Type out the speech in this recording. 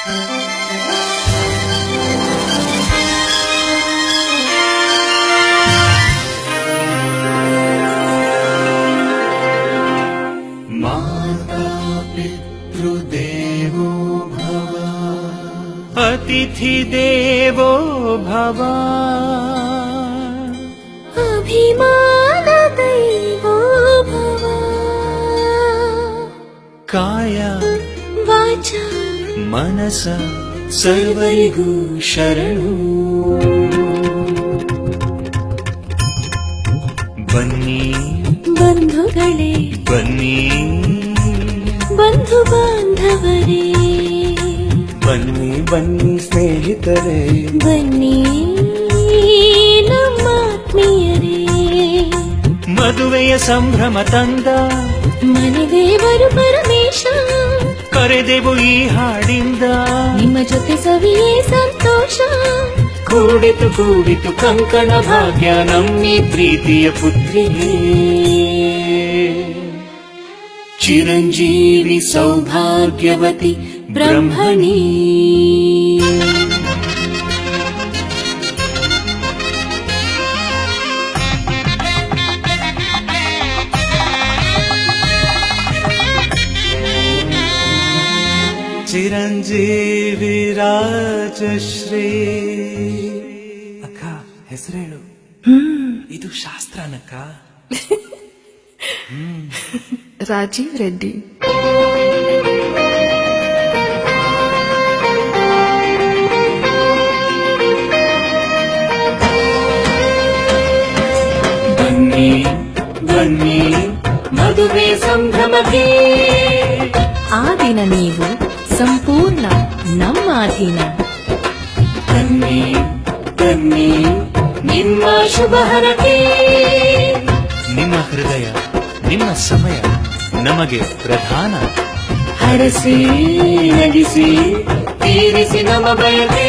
माता पितृदेवो भव, अतिथि देवो भव, अभिमान दैवो भव, काय वाचा मनस सर्वरिगु शरणु. बन्नी बंधुगळे बन्नी ಬಂಧು ಬಾಂಧವರೇ, ಬನ್ನಿ ಬನ್ನಿ ಸ್ನೇಹಿತರೆ, ಬನ್ನಿ ನಮ್ಮಾತ್ಮೀಯರೇ. ಮದುವೆಯ ಸಂಭ್ರಮ ತಂದ ಮನೆ ದೇವರು ಪರಮೇಶ, ಕರೆದೆವು ಈ ಹಾಡಿಂದ, ನಿಮ್ಮ ಜೊತೆ ಸವಿಯೇ ಸಂತೋಷ. ಕೂಡಿತು ಕೂಡಿತು ಕಂಕಣ ಭಾಗ್ಯ ನಮ್ಮಿ ಪ್ರೀತಿಯ ಪುತ್ರಿಗೆ. ಚಿರಂಜೀವಿ ಸೌಭಾಗ್ಯವತಿ ಬ್ರಹ್ಮಣಿ. ಚಿರಂಜೀವಿ ರಾಜಶ್ರೀ. ಅಕ್ಕ ಹೆಸರೇಳು, ಇದು ಶಾಸ್ತ್ರನಕ್ಕ. ರಾಜೀವ್ ರೆಡ್ಡಿ. ಬನ್ನಿ ಬನ್ನಿ ಮದುವೆ ಸಂಭ್ರಮಕ್ಕೆ. ಆ ದಿನ ನೀವು ಸಂಪೂರ್ಣ ನಮ್ಮ ಅಧೀನ. ಬನ್ನಿ ಬನ್ನಿ ನಿಮ್ಮ ಶುಭ ಹರಕೆ. ನಿಮ್ಮ ಹೃದಯ ನಿಮ್ಮ ಸಮಯ ನಮಗೆ ಪ್ರಧಾನ. ಹರಸಿ ನಗಿಸಿ ತೀರಿಸಿ ನಮ್ಮ ಬಯಕೆ.